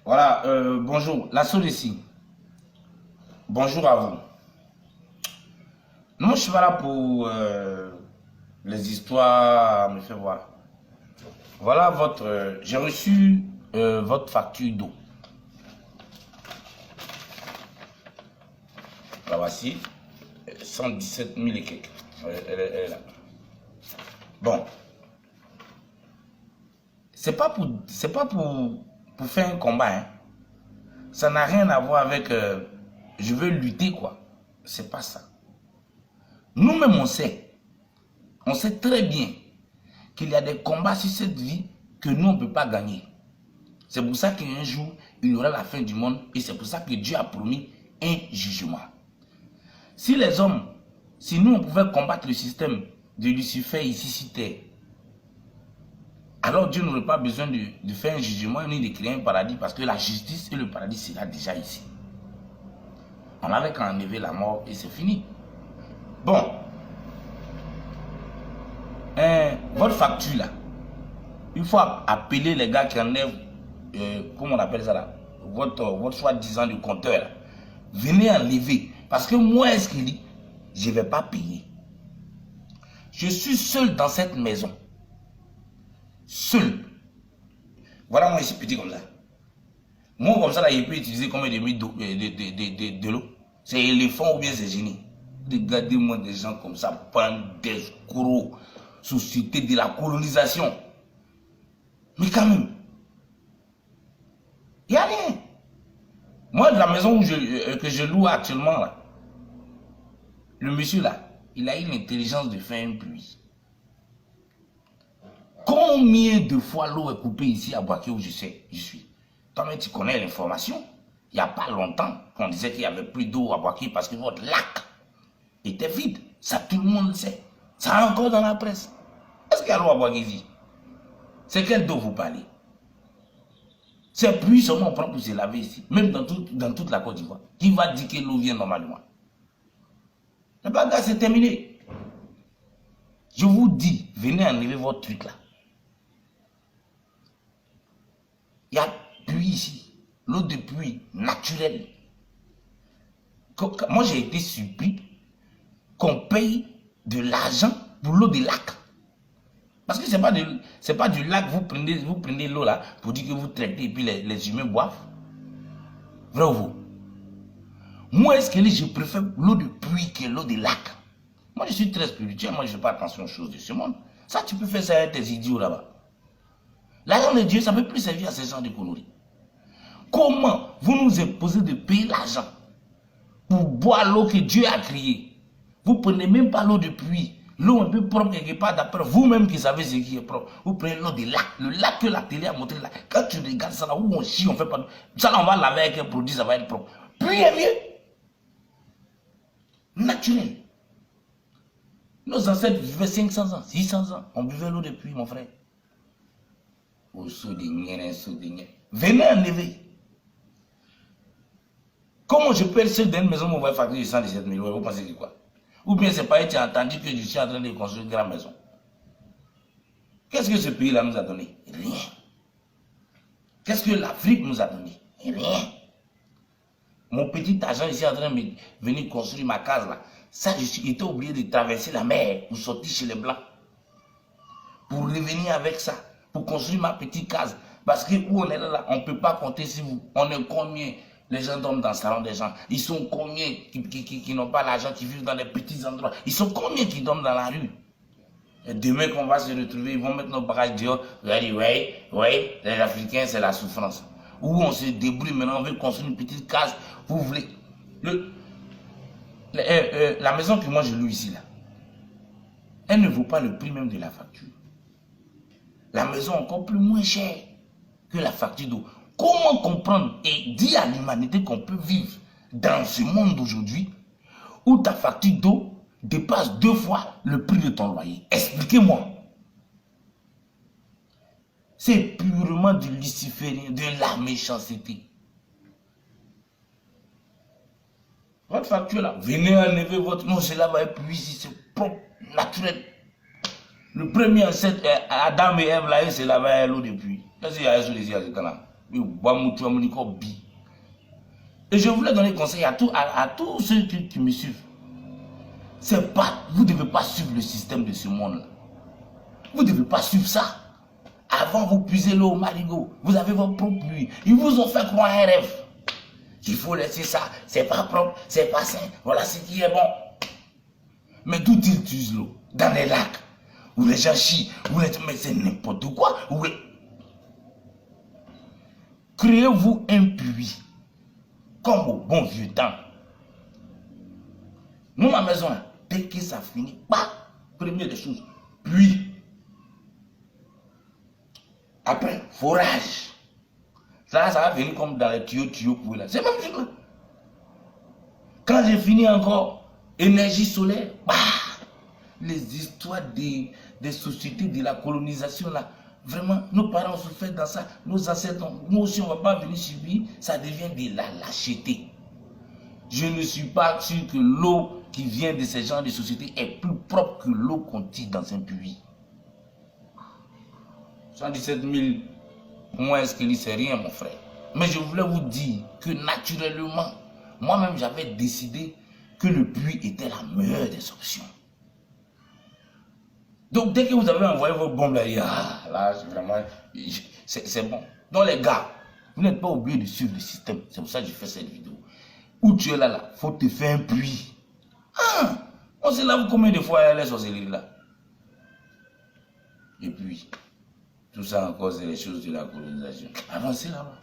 Voilà, bonjour, la soeur ici. Bonjour à vous. Non, je suis pas là pour les histoires, me faire voir. Voilà votre. J'ai reçu votre facture d'eau. La voici. 117 000 et quelques. Elle est là. Bon. C'est pas pour faire un combat. Hein. Ça n'a rien à voir avec je veux lutter quoi. C'est pas ça. Nous-mêmes on sait très bien qu'il y a des combats sur cette vie que nous on ne peut pas gagner. C'est pour ça qu'un jour il y aura la fin du monde et c'est pour ça que Dieu a promis un jugement. Si les hommes, si nous on pouvait combattre le système de Lucifer ici sur terre, alors Dieu n'aurait pas besoin de faire un jugement ni de créer un paradis parce que la justice et le paradis sera déjà ici. On n'avait qu'à enlever la mort et c'est fini. Bon, votre facture là, il faut appeler les gars qui enlèvent, comment on appelle ça là, votre soi-disant de compteur là. Venez enlever. Parce que moi, est-ce qu'il dit, je ne vais pas payer. Je suis seul dans cette maison. Seul. Voilà moi ici petit comme ça. Moi comme ça là, il peut utiliser combien de mille de l'eau. C'est éléphant ou bien c'est génie. Regardez-moi des gens comme ça, prendre des escrocs, société de la colonisation. Mais quand même, il n'y a rien. Moi, de la maison que je loue actuellement, là, le monsieur là, il a eu l'intelligence de faire un puits. Combien de fois l'eau est coupée ici à Boaké où je suis. Toi-même, tu connais l'information. Il n'y a pas longtemps qu'on disait qu'il n'y avait plus d'eau à Boaké parce que votre lac était vide. Ça, tout le monde le sait. Ça est encore dans la presse. Est-ce qu'il y a l'eau à Boaké ici? C'est quelle eau vous parlez? Ces puits seulement on prend pour se laver ici. Même dans toute la Côte d'Ivoire. Qui va dire que l'eau vient normalement? La bagarre c'est terminé. Je vous dis, venez enlever votre truc là. Il y a puits ici. L'eau de pluie naturelle. Moi j'ai été surpris qu'on paye de l'argent pour l'eau des lacs. Parce que c'est pas du lac, vous prenez l'eau là pour dire que vous traitez et puis les humains boivent. Vrai ou faux? Moi, est-ce que je préfère l'eau de pluie que l'eau des lacs? Moi, je suis très spirituel, moi je ne fais pas attention aux choses de ce monde. Ça, tu peux faire ça avec tes idiots là-bas. L'argent de Dieu, ça ne peut plus servir à ces gens de conneries. Comment vous nous imposez de payer l'argent pour boire l'eau que Dieu a créée? Vous ne prenez même pas l'eau de pluie. L'eau un peu propre quelque part, d'après vous-même qui savez ce qui est propre. Vous prenez l'eau des lacs. Le lac que la télé a montré là. Quand tu regardes ça là, où on chie, on fait pas. Ça là, on va laver avec un produit, ça va être propre. Puis est mieux. Naturel. Nos ancêtres vivaient 500 ans, 600 ans. On buvait l'eau de pluie, mon frère. Venez enlever. Comment je peux être seul dans une maison où on va facturer 117 000 euros? Vous pensez que quoi? Ou bien c'est pas, tu as entendu que je suis en train de construire une grande maison. Qu'est-ce que ce pays-là nous a donné? Rien. Qu'est-ce que l'Afrique nous a donné? Rien. Mon petit agent ici en train de venir construire ma case là. Ça, j'étais obligé de traverser la mer pour sortir chez les Blancs. Pour revenir avec ça. Pour construire ma petite case. Parce que où on est là, on ne peut pas compter sur vous. On est combien? Les gens dorment dans le salon des gens. Ils sont combien qui n'ont pas l'argent, qui vivent dans les petits endroits? Ils sont combien qui dorment dans la rue? Et demain qu'on va se retrouver, ils vont mettre nos bagages dehors. Vous allez dire, oui, les Africains, c'est la souffrance. Où on se débrouille maintenant, on veut construire une petite case. Vous voulez. La maison que moi je loue ici, là, elle ne vaut pas le prix même de la facture. La maison est encore plus moins chère que la facture d'eau. Comment comprendre et dire à l'humanité qu'on peut vivre dans ce monde d'aujourd'hui où ta facture d'eau dépasse 2 fois le prix de ton loyer? Expliquez-moi. C'est purement du luciférien, de la méchanceté. Votre facture là, venez enlever votre nom, cela va être plus ici, c'est propre, naturel. Le premier ancêtre, Adam et Ève là, c'est lavé à l'eau depuis. Qu'est-ce qu'il y a sur les yeux à ce temps-là? Et je voulais donner conseil à tous ceux qui me suivent. Vous ne devez pas suivre le système de ce monde-là. Vous ne devez pas suivre ça. Avant, vous puisez l'eau au marigot. Vous avez votre propre pluie. Ils vous ont fait croire un rêve. Il faut laisser ça. C'est pas propre, c'est pas sain. Voilà ce qui est bon. Mais d'où ils utilisent l'eau? Dans les lacs. Où les gens chient. Mais c'est n'importe quoi. Créez-vous un puits. Comme au bon vieux temps. Nous, ma maison, dès que ça finit, première des choses, puits. Après, forage. Ça va venir comme dans les tuyaux pour là. C'est même chose. Quand j'ai fini encore, énergie solaire, les histoires des sociétés de la colonisation là, vraiment, nos parents se fait dans ça, nos ancêtres, nous aussi on ne va pas venir subir, ça devient de la lâcheté. Je ne suis pas sûr que l'eau qui vient de ces genres de sociétés est plus propre que l'eau qu'on tire dans un puits. 117 000, moins est-ce que c'est rien mon frère. Mais je voulais vous dire que naturellement, moi-même j'avais décidé que le puits était la meilleure des options. Donc dès que vous avez envoyé vos bombes là, là vraiment, c'est bon. Donc les gars, vous n'êtes pas obligé de suivre le système. C'est pour ça que j'ai fait cette vidéo. Où tu es là, faut te faire un puits. On se lave combien de fois les sorcelleries là? Et puis, tout ça encore c'est les choses de la colonisation. Avancez là-bas.